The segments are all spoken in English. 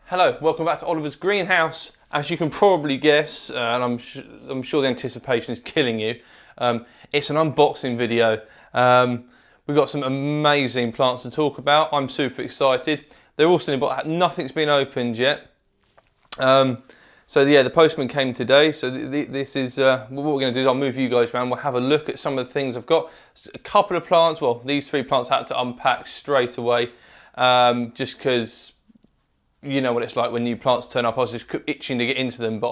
Hello, welcome back to Oliver's greenhouse. As you can probably guess, and I'm sure the anticipation is killing you, it's an unboxing video. We've got some amazing plants to talk about. I'm super excited. They're all still in box. Nothing's been opened yet. So yeah, the postman came today. So this is what we're going to do is I'll move you guys around. We'll have a look at some of the things I've got. A couple of plants. Well, these three plants I had to unpack straight away, just because. You know what it's like when new plants turn up. I was just itching to get into them, but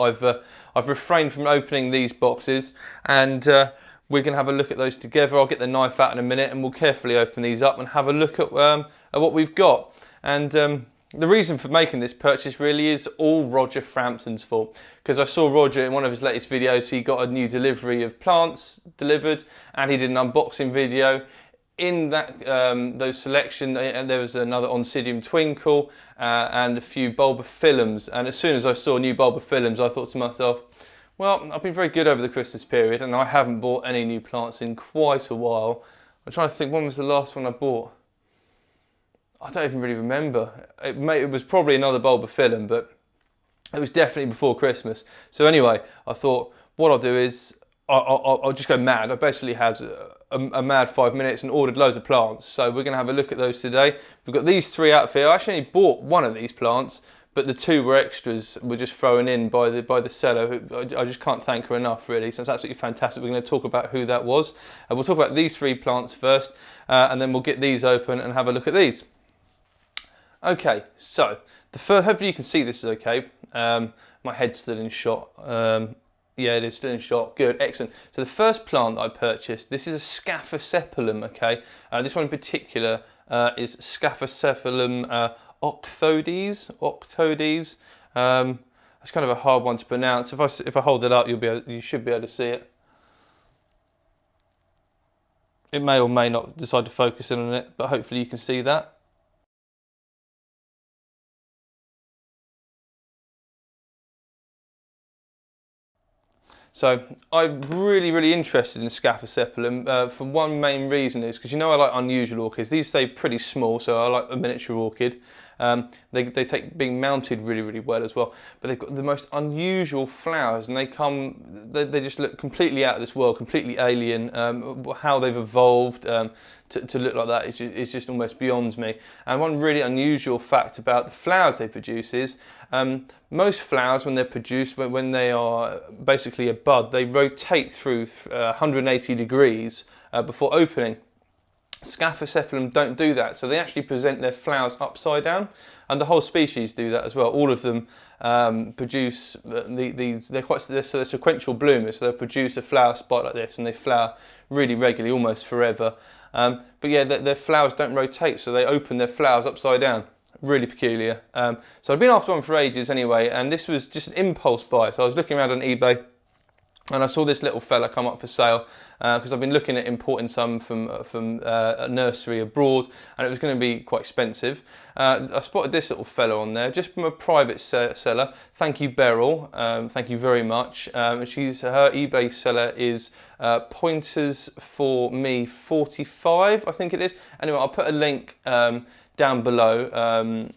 I've refrained from opening these boxes, and we're going to have a look at those together. I'll get the knife out in a minute, and we'll carefully open these up and have a look at what we've got. And the reason for making this purchase really is all Roger Frampton's fault, because I saw Roger in one of his latest videos. He got a new delivery of plants delivered, and he did an unboxing video. In that those selection, there was another Oncidium Twinkle and a few Bulbophyllums. And as soon as I saw new Bulbophyllums, I thought to myself, well, I've been very good over the Christmas period, and I haven't bought any new plants in quite a while. I'm trying to think, when was the last one I bought? I don't even really remember. It was probably another Bulbophyllum, but it was definitely before Christmas. So anyway, I thought what I'll do is I'll just go mad. I basically had a mad 5 minutes and ordered loads of plants. So we're going to have a look at those today. We've got these three out here. I actually only bought one of these plants, but the two were extras, were just thrown in by the seller. I just can't thank her enough, really. So it's absolutely fantastic. We're going to talk about who that was. We'll talk about these three plants first, and then we'll get these open and have a look at these. Okay, so the first, hopefully you can see this is okay. My head's still in shot. Yeah, it is still in shot. Good, excellent. So the first plant that I purchased, this is a Scaphosepalum, okay? This one in particular is Scaphosepalum octodes. That's kind of a hard one to pronounce. If I hold it up, you should be able to see it. It may or may not decide to focus in on it, but hopefully you can see that. So I'm really interested in Scaphosepalum for one main reason is because I like unusual orchids. These stay pretty small, so I like a miniature orchid. They take being mounted really well as well. But they've got the most unusual flowers, and they just look completely out of this world, completely alien. How they've evolved to look like that is just almost beyond me. And one really unusual fact about the flowers they produce is most flowers, when they're produced, when they are basically a bud, they rotate through 180 degrees before opening. Scaphosepalum don't do that, so they actually present their flowers upside down, and the whole species do that as well. All of them produce they're sequential bloomers, so they'll produce a flower spot like this, and they flower really regularly, almost forever. But yeah, their flowers don't rotate, so they open their flowers upside down. Really peculiar. So I've been after one for ages anyway, and this was just an impulse buy. So I was looking around on eBay, and I saw this little fella come up for sale because I've been looking at importing some from a nursery abroad, and it was going to be quite expensive. I spotted this little fella on there, just from a private seller. Thank you, Beryl. Thank you very much. Her eBay seller is Pointers for Me 45, I think it is. Anyway, I'll put a link down below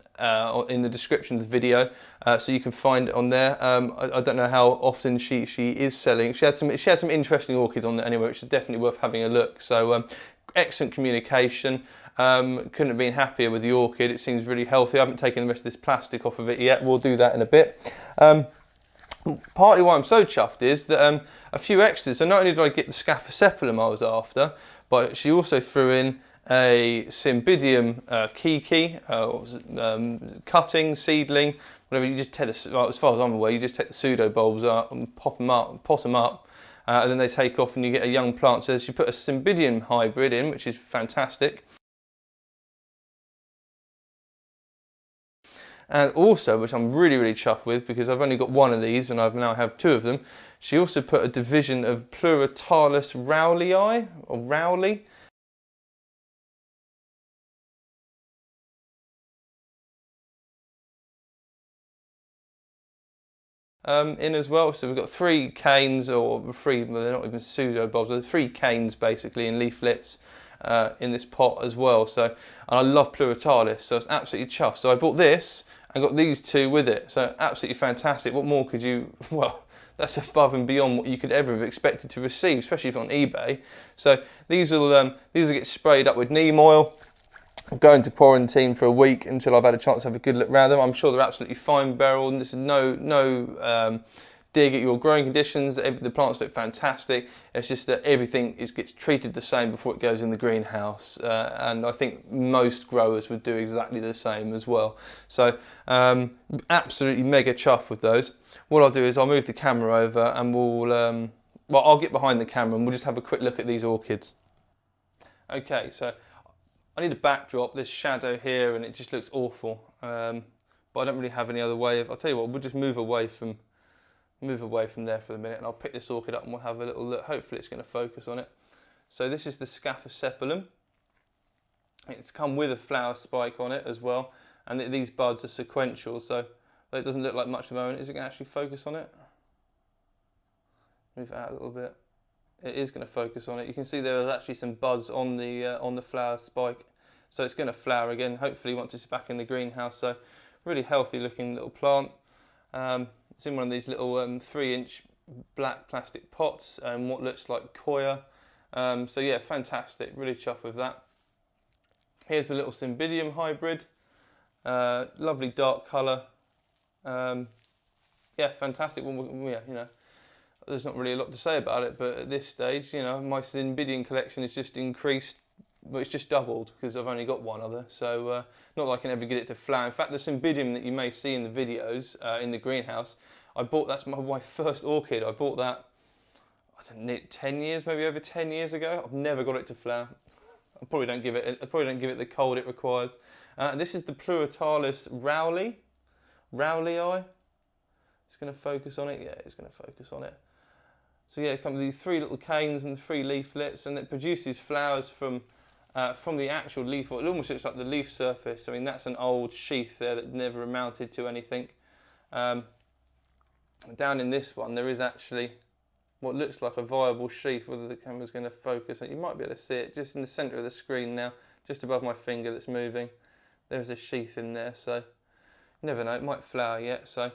in the description of the video, so you can find it on there. I don't know how often she is selling. She had some interesting orchids on there anyway, which is definitely worth having a look. So excellent communication. Couldn't have been happier with the orchid. It seems really healthy. I haven't taken the rest of this plastic off of it yet. We'll do that in a bit. Partly why I'm so chuffed is that a few extras. So not only did I get the Scaphosepalum I was after, but she also threw in a Cymbidium kiki, cutting, seedling, whatever. You just take as far as I'm aware, you just take the pseudo bulbs up and pot them up, and then they take off and you get a young plant. So she put a Cymbidium hybrid in, which is fantastic. And also, which I'm really chuffed with, because I've only got one of these and I now have two of them, she also put a division of Pluritalis rowleyi, or Rowley. In as well. So we've got three canes, or three, well, they're not even pseudo bulbs, they're three canes basically in leaflets in this pot as well. So, and I love Pluritalis, so it's absolutely chuffed. So I bought this and got these two with it. So absolutely fantastic. What more could you, well, that's above and beyond what you could ever have expected to receive, especially if on eBay. So these will get sprayed up with neem oil. I'm going to quarantine for a week until I've had a chance to have a good look around them. I'm sure they're absolutely fine, Beryl, and this is no dig at your growing conditions. The plants look fantastic. It's just that everything gets treated the same before it goes in the greenhouse, and I think most growers would do exactly the same as well. So absolutely mega chuffed with those. What I'll do is I'll move the camera over and well, I'll get behind the camera and we'll just have a quick look at these orchids. Okay, so I need a backdrop. There's shadow here and it just looks awful, but I don't really have any other way of. I'll tell you what, we'll just move away from there for the minute, and I'll pick this orchid up and we'll have a little look. Hopefully it's going to focus on it. So this is the Scaphosepalum. It's come with a flower spike on it as well, and these buds are sequential, so it doesn't look like much at the moment. Is it going to actually focus on it? Move it out a little bit. It is going to focus on it. You can see there are actually some buds on the flower spike, so it's going to flower again, hopefully once it's back in the greenhouse. So really healthy looking little plant. It's in one of these little 3-inch black plastic pots and what looks like coir. So yeah, fantastic, really chuffed with that. Here's the little Cymbidium hybrid, lovely dark colour. Yeah, fantastic. Well, yeah, you know, there's not really a lot to say about it, but at this stage, you know, my Cymbidium collection has just increased. But it's just doubled because I've only got one other, so not that I can ever get it to flower. In fact, the Cymbidium that you may see in the videos in the greenhouse, that's my first orchid. I bought that, I don't know, 10 years, maybe over 10 years ago. I've never got it to flower. I probably don't give it the cold it requires. This is the Pluritalis Rowley. It's going to focus on it. Yeah, it's going to focus on it. So yeah, it comes with these 3 little canes and 3 leaflets, and it produces flowers from the actual leaf. It almost looks like the leaf surface. I mean, that's an old sheath there that never amounted to anything. Down in this one, there is actually what looks like a viable sheath. Whether the camera's going to focus, you might be able to see it just in the centre of the screen now, just above my finger that's moving. There's a sheath in there, so you never know, it might flower yet. So,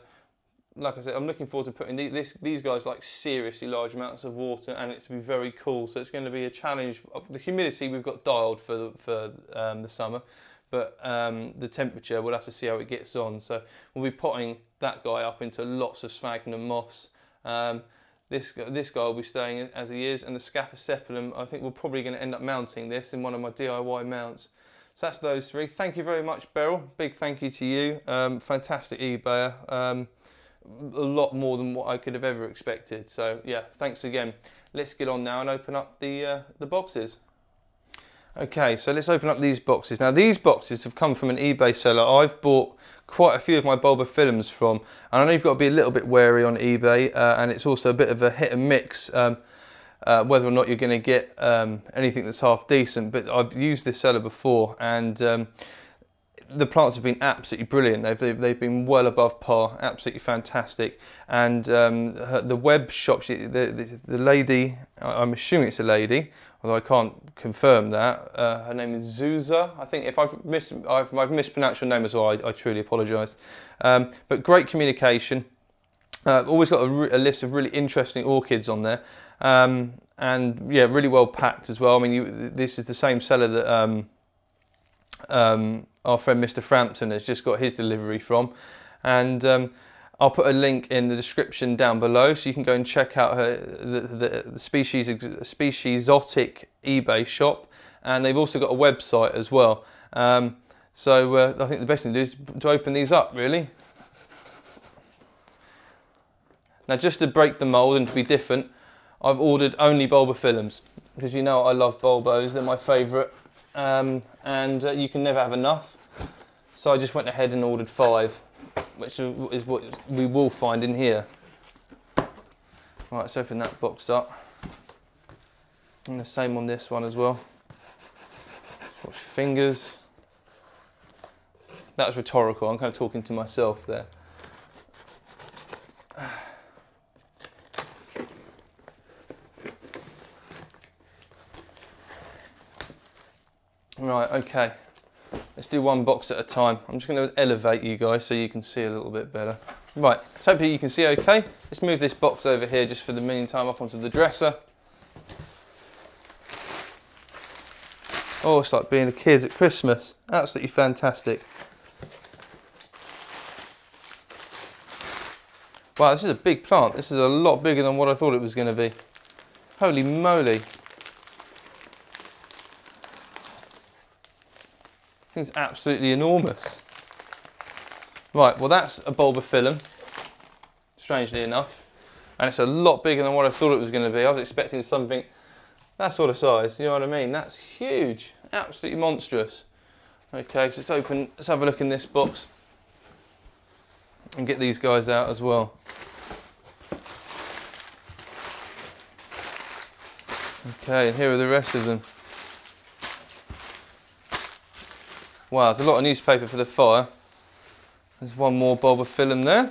like I said, I'm looking forward to putting these guys like seriously large amounts of water, and it to be very cool. So it's going to be a challenge. The humidity we've got dialed for the summer, but the temperature we'll have to see how it gets on. So we'll be potting that guy up into lots of sphagnum moss. This guy will be staying as he is, and the Scaphosepalum, I think we're probably going to end up mounting this in one of my DIY mounts. So that's those 3. Thank you very much, Beryl. Big thank you to you. Fantastic eBayer. A lot more than what I could have ever expected. So yeah, thanks again. Let's get on now and open up the boxes. Okay, so let's open up these boxes. Now these boxes have come from an eBay seller I've bought quite a few of my Bulbophyllums from, and I know you've got to be a little bit wary on eBay, and it's also a bit of a hit and mix whether or not you're going to get anything that's half decent. But I've used this seller before, and the plants have been absolutely brilliant. They've been well above par, absolutely fantastic. And the web shop, the lady, I'm assuming it's a lady, although I can't confirm that. Her name is Zuza. I think if I've mispronounced your name as well, I truly apologise. But great communication. Always got a list of really interesting orchids on there, and yeah, really well packed as well. I mean, this is the same seller that our friend Mr. Frampton has just got his delivery from, and I'll put a link in the description down below so you can go and check out the Speciesotic eBay shop, and they've also got a website as well. So I think the best thing to do is to open these up, really. Now, just to break the mould and to be different, I've ordered only Bulbophyllums, because you know I love Bulbos, they're my favourite. And you can never have enough, so I just went ahead and ordered 5, which is what we will find in here. Right, let's open that box up, and the same on this one as well. Watch your fingers. That was rhetorical, I'm kind of talking to myself there. Right, okay, Let's do one box at a time. I'm just going to elevate you guys so you can see a little bit better. Right, so hopefully you can see okay. Let's move this box over here just for the meantime up onto the dresser. Oh, it's like being a kid at Christmas. Absolutely fantastic. Wow, this is a big plant. This is a lot bigger than what I thought it was going to be. Holy moly. This thing's absolutely enormous. Right, well that's a Bulbophyllum, strangely enough. And it's a lot bigger than what I thought it was going to be. I was expecting something that sort of size, you know what I mean? That's huge, absolutely monstrous. Okay, so let's open, let's have a look in this box and get these guys out as well. Okay, and here are the rest of them. Wow, there's a lot of newspaper for the fire. There's one more Bulbophyllum there.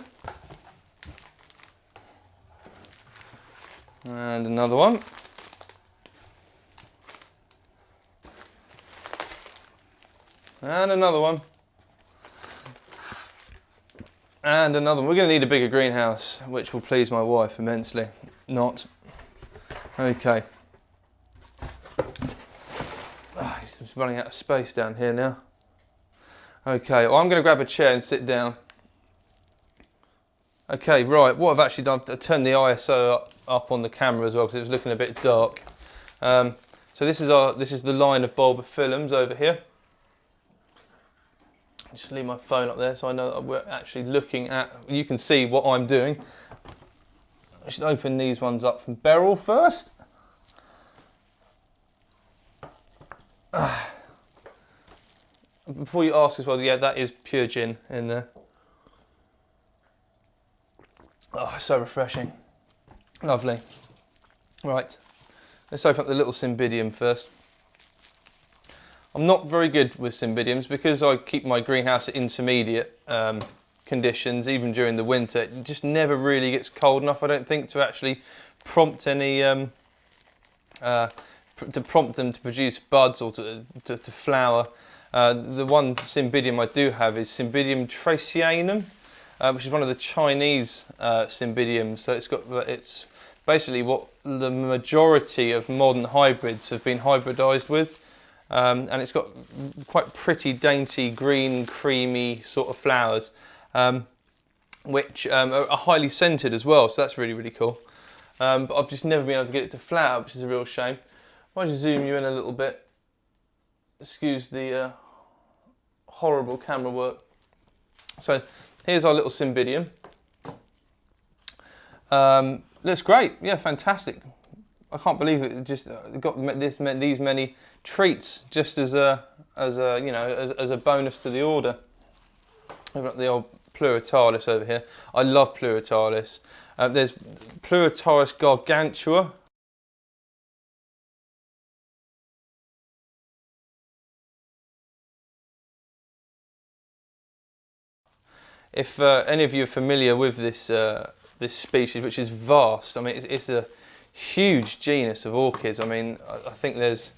And another one. And another one. And another one. We're going to need a bigger greenhouse, which will please my wife immensely. Not. Okay. Oh, he's running out of space down here now. Okay, well I'm going to grab a chair and sit down. Okay, right, what I've actually done, I turned the ISO up on the camera as well because it was looking a bit dark. So this is the line of Bulbophyllums over here. Just leave my phone up there so I know that we're actually looking at, you can see what I'm doing. I should open these ones up from Beryl first. Before you ask as well, yeah, that is pure gin in there. Oh, so refreshing. Lovely. Right, let's open up the little Cymbidium first. I'm not very good with Cymbidiums because I keep my greenhouse at intermediate conditions, even during the winter. It just never really gets cold enough, I don't think, to actually prompt any, to prompt them to produce buds or to flower. The one Cymbidium I do have is Cymbidium Tracianum, which is one of the Chinese Cymbidiums. So it's basically what the majority of modern hybrids have been hybridized with. And it's got quite pretty, dainty, green, creamy sort of flowers, which are highly scented as well, so that's really, really cool. But I've just never been able to get it to flower, which is a real shame. I'll just zoom you in a little bit. Excuse the horrible camera work. So here's our little Cymbidium. Looks great, yeah, fantastic. I can't believe it just got these many treats just as a bonus to the order. I've got the old Pleuritalis over here. I love Pleuritalis. There's Pleuritalis gargantua. If any of you are familiar with this this species, which is vast, I mean it's a huge genus of orchids. I mean, I think there's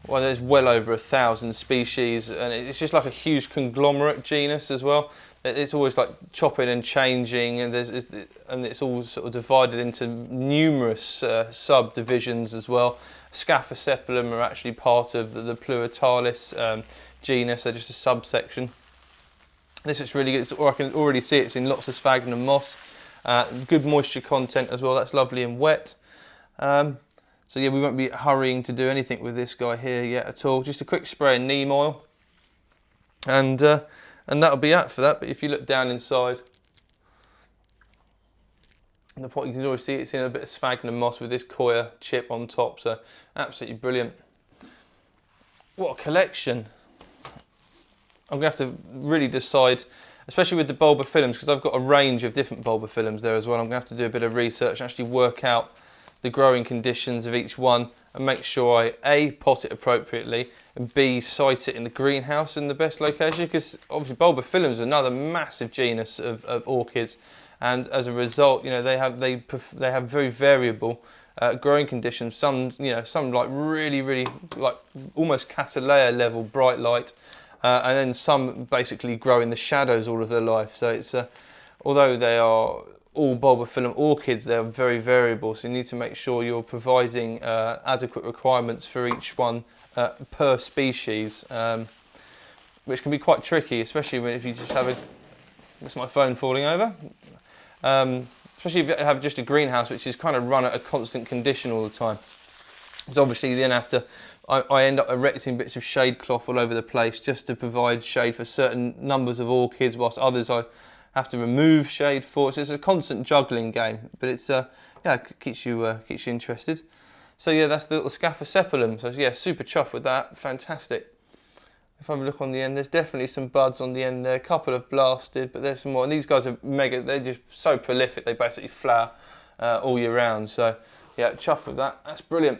well over 1,000 species, and it's just like a huge conglomerate genus as well. It's always like chopping and changing, and it's all sort of divided into numerous subdivisions as well. Scaphosepalum are actually part of the Pleuritalis genus. They're just a subsection. This is really good. I can already see it's in lots of sphagnum moss. Good moisture content as well. That's lovely and wet. So yeah, we won't be hurrying to do anything with this guy here yet at all. Just a quick spray of neem oil, and that'll be it for that. But if you look down inside the pot, you can always see it's in a bit of sphagnum moss with this coir chip on top. So absolutely brilliant. What a collection! I'm going to have to really decide, especially with the Bulbophyllums, because I've got a range of different Bulbophyllums there as well. I'm going to have to do a bit of research and actually work out the growing conditions of each one and make sure I A, pot it appropriately, and B, site it in the greenhouse in the best location, because obviously Bulbophyllum is another massive genus of orchids, and as a result, you know, they have very variable growing conditions. Some like really like almost Cattleya level bright light, and then some basically grow in the shadows all of their life. So it's although they are all Bulbophyllum orchids, they are very variable, so you need to make sure you're providing adequate requirements for each one per species, which can be quite tricky, especially if you just have a... That's my phone falling over. Especially if you have just a greenhouse which is kind of run at a constant condition all the time. Because obviously you then have to... I end up erecting bits of shade cloth all over the place just to provide shade for certain numbers of orchids, whilst others I have to remove shade for. So it's a constant juggling game, but it's yeah, it keeps you interested. So yeah, that's the little Scaphosepalum. So yeah, super chuffed with that. Fantastic. If I have a look on the end, there's definitely some buds on the end there. A couple have blasted, but there's some more. And these guys are mega. They're just so prolific. They basically flower all year round. So yeah, chuffed with that. That's brilliant.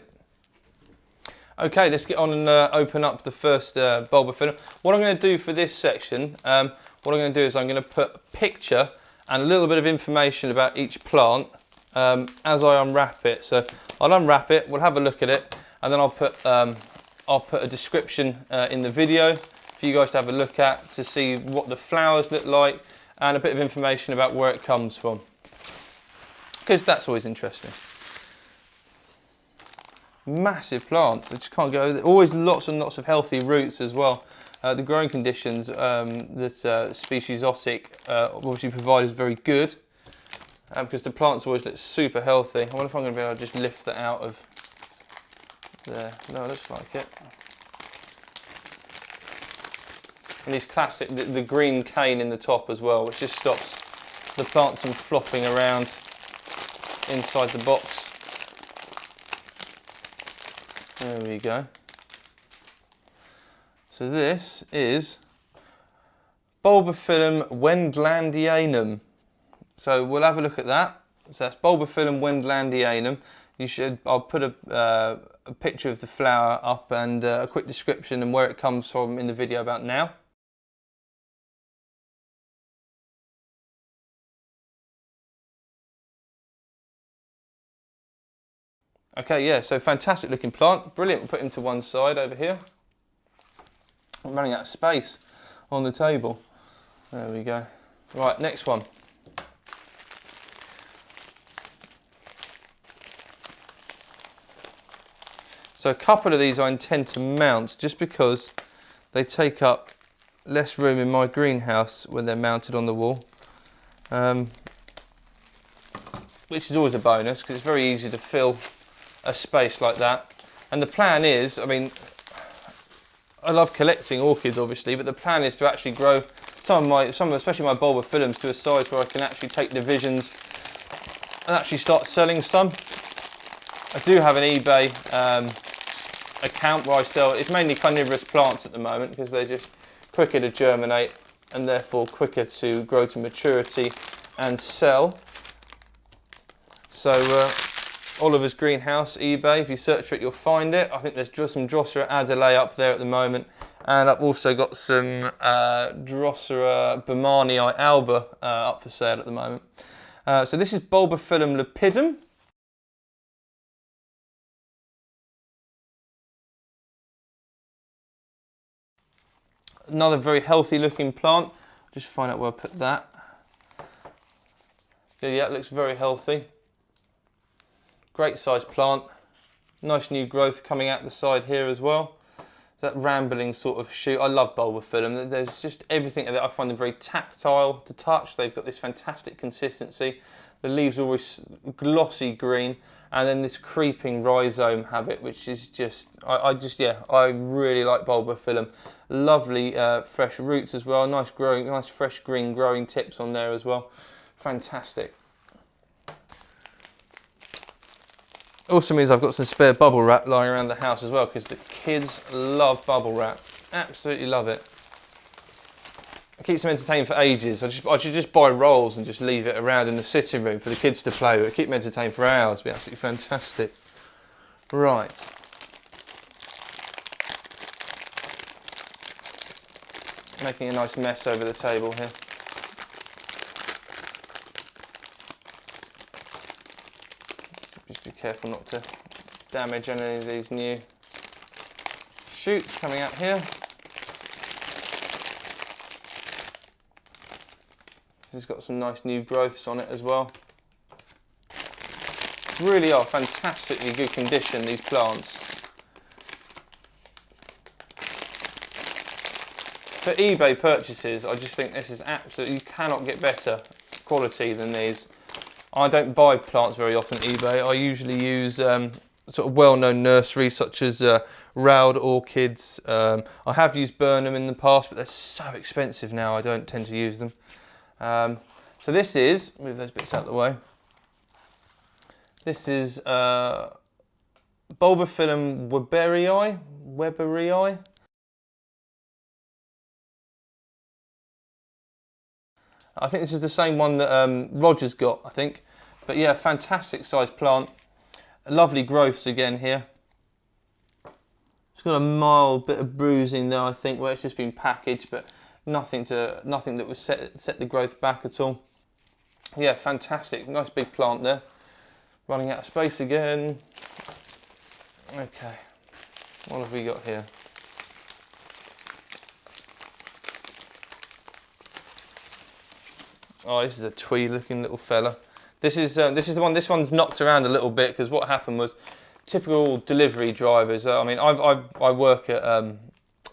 Okay, let's get on and open up the first Bulbophyllum. What I'm going to do for this section, what I'm going to do is I'm going to put a picture and a little bit of information about each plant as I unwrap it. So I'll unwrap it, we'll have a look at it, and then I'll put a description in the video for you guys to have a look at to see what the flowers look like and a bit of information about where it comes from, because that's always interesting. Massive plants, I just can't go. Always lots and lots of healthy roots as well. The growing conditions that species Otic obviously provide is very good because the plants always look super healthy. I wonder if I'm going to be able to just lift that out of there. No, it looks like it. And these classic, the green cane in the top as well, which just stops the plants from flopping around inside the box. There we go. So this is Bulbophyllum wendlandianum. So we'll have a look at that. So that's Bulbophyllum wendlandianum. I'll put a picture of the flower up and a quick description and where it comes from in the video about now. Okay, yeah, so fantastic looking plant, brilliant. We'll put him to one side over here. I'm running out of space on the table. There we go. Right, next one. So a couple of these I intend to mount just because they take up less room in my greenhouse when they're mounted on the wall. Which is always a bonus because it's very easy to fill a space like that. And the plan is, I mean, I love collecting orchids obviously, but the plan is to actually grow especially my Bulbophyllums to a size where I can actually take divisions and actually start selling some. I do have an eBay account where I sell, it's mainly carnivorous plants at the moment because they're just quicker to germinate and therefore quicker to grow to maturity and sell. So Oliver's Greenhouse, eBay, if you search for it you'll find it. I think there's just some Drosera Adelaide up there at the moment, and I've also got some Drosera Bermanii alba up for sale at the moment. So this is Bulbophyllum lepidum. Another very healthy looking plant. Just find out where I put that. Yeah, it looks very healthy. Great sized plant, nice new growth coming out the side here as well. That rambling sort of shoot. I love Bulbophyllum. There's just everything that I find them very tactile to touch. They've got this fantastic consistency. The leaves are always glossy green, and then this creeping rhizome habit, which is just, I really like Bulbophyllum. Lovely fresh roots as well. Nice fresh green growing tips on there as well. Fantastic. Also means I've got some spare bubble wrap lying around the house as well because the kids love bubble wrap. Absolutely love it. It keeps them entertained for ages. I should just buy rolls and just leave it around in the sitting room for the kids to play with. Keep them entertained for hours. It'd be absolutely fantastic. Right. Making a nice mess over the table here. Just be careful not to damage any of these new shoots coming out here. It's got some nice new growths on it as well. Really are fantastically good condition, these plants. For eBay purchases, I just think this is absolutely, you cannot get better quality than these. I don't buy plants very often on eBay. I usually use sort of well-known nurseries such as Raud Orchids. I have used Burnham in the past, but they're so expensive now, I don't tend to use them. So this is, move those bits out of the way. This is Bulbophyllum Weberii. I think this is the same one that Roger's got, I think. But yeah, fantastic sized plant. Lovely growths again here. It's got a mild bit of bruising there, I think, where it's just been packaged, but nothing that would set the growth back at all. Yeah, fantastic. Nice big plant there. Running out of space again. Okay, what have we got here? Oh, this is a twee looking little fella. This is the one. This one's knocked around a little bit because what happened was typical delivery drivers. I mean, I work at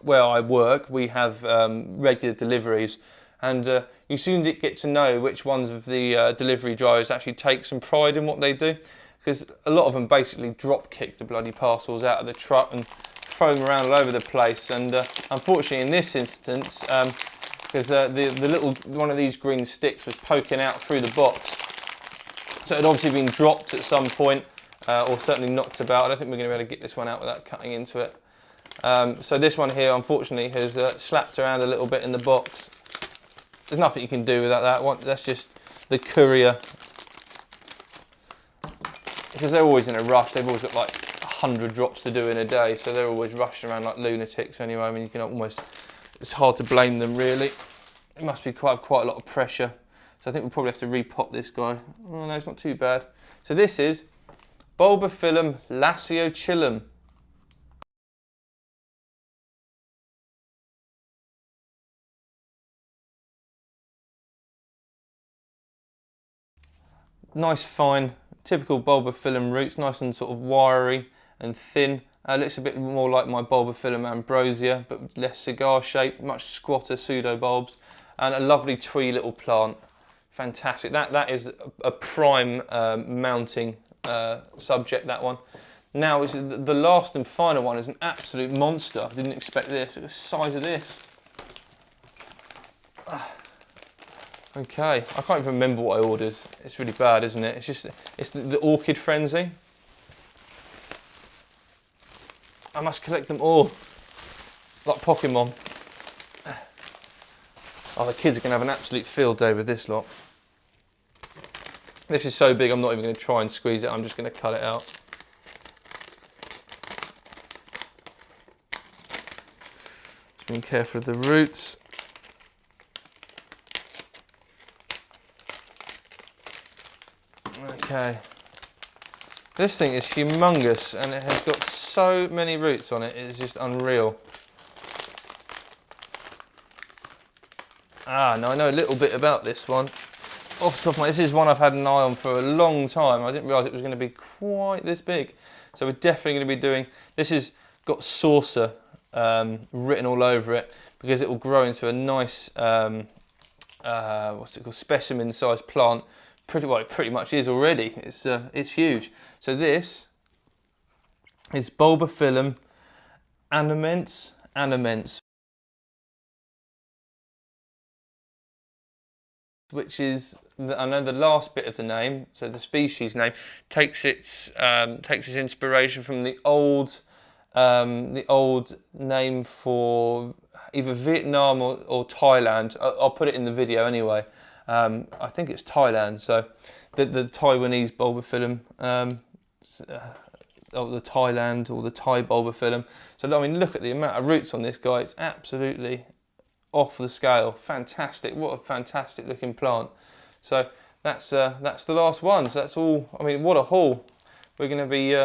where I work. We have regular deliveries, and you soon get to know which ones of the delivery drivers actually take some pride in what they do, because a lot of them basically drop kick the bloody parcels out of the truck and throw them around all over the place. And unfortunately, in this instance, because the little one of these green sticks was poking out through the box, so it had obviously been dropped at some point, or certainly knocked about. I don't think we're going to be able to get this one out without cutting into it. So this one here, unfortunately, has slapped around a little bit in the box. There's nothing you can do without that one. That's just the courier. Because they're always in a rush. They've always got like 100 drops to do in a day, so they're always rushing around like lunatics anyway. I mean, you can almost, it's hard to blame them really. It must be quite a lot of pressure. So I think we'll probably have to repot this guy. Oh no, it's not too bad. So this is Bulbophyllum laciochilum. Nice fine, typical Bulbophyllum roots, nice and sort of wiry and thin. Looks a bit more like my Bulbophyllum ambrosia, but less cigar shaped, much squatter pseudobulbs, and a lovely twee little plant. Fantastic. That is a prime mounting subject, that one. Now, the last and final one is an absolute monster. I didn't expect this. Look at the size of this. Okay, I can't even remember what I ordered. It's really bad, isn't it? It's the Orchid frenzy. I must collect them all, like Pokemon. Oh, the kids are going to have an absolute field day with this lot. This is so big, I'm not even going to try and squeeze it. I'm just going to cut it out. Just being careful of the roots. Okay, this thing is humongous and it has got so many roots on it, it's just unreal. Now I know a little bit about this one. Off the top of my head, this is one I've had an eye on for a long time. I didn't realise it was going to be quite this big. So we're definitely going to be doing, this has got saucer written all over it because it will grow into a nice, what's it called, specimen sized plant. It pretty much is already. It's huge. So this is Bulbophyllum annaments, which is I know the last bit of the name. So the species name takes its inspiration from the old name for either Vietnam or Thailand. I'll put it in the video anyway. I think it's Thailand, so the Taiwanese Bulbophyllum, or the Thailand or the Thai Bulbophyllum. So I mean, look at the amount of roots on this guy. It's absolutely off the scale. Fantastic! What a fantastic looking plant. So that's the last one. So that's all. I mean, what a haul. We're going to be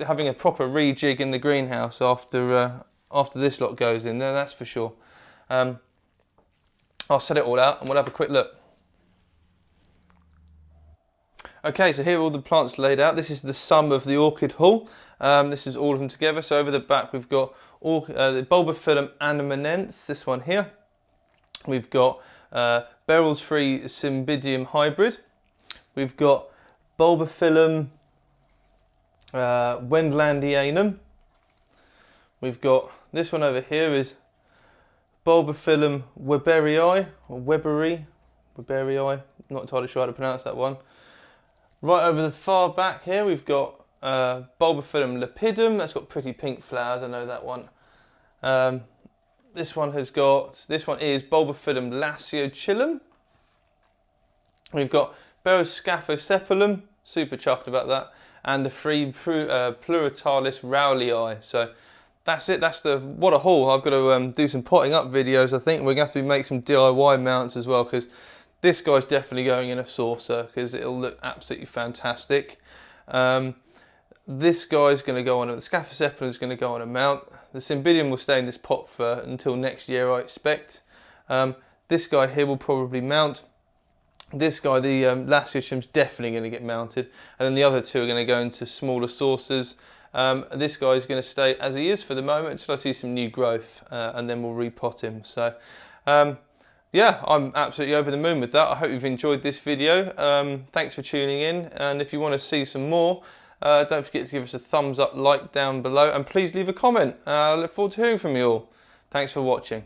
having a proper rejig in the greenhouse after this lot goes in there. That's for sure. I'll set it all out and we'll have a quick look. Okay, so here are all the plants laid out. This is the sum of the orchid haul. This is all of them together. So over the back we've got the Bulbophyllum-veneris, this one here. We've got Beryl's free Cymbidium hybrid. We've got Bulbophyllum Wendlandianum. We've got this one over here is Bulbophyllum Weberii, or Weberii, not entirely sure how to pronounce that one. Right over the far back here we've got Bulbophyllum lepidum, that's got pretty pink flowers, I know that one. This one is Bulbophyllum laciochilum. We've got Beryl's Scaphosepalum, super chuffed about that, and the free Pluritalis rowleyi. So that's it, what a haul. I've got to do some potting up videos, I think. We're going to have to make some DIY mounts as well, because this guy's definitely going in a saucer, because it'll look absolutely fantastic. This guy's going to go on, the Scaphosepalum is going to go on a mount. The Cymbidium will stay in this pot for until next year, I expect. This guy here will probably mount. This guy, the Laciochilum's definitely going to get mounted, and then the other two are going to go into smaller saucers. This guy is going to stay as he is for the moment until I see some new growth, and then we'll repot him. So yeah, I'm absolutely over the moon with that. I hope you've enjoyed this video. Thanks for tuning in, and if you want to see some more, don't forget to give us a thumbs up, like down below, and please leave a comment. I look forward to hearing from you all. Thanks for watching.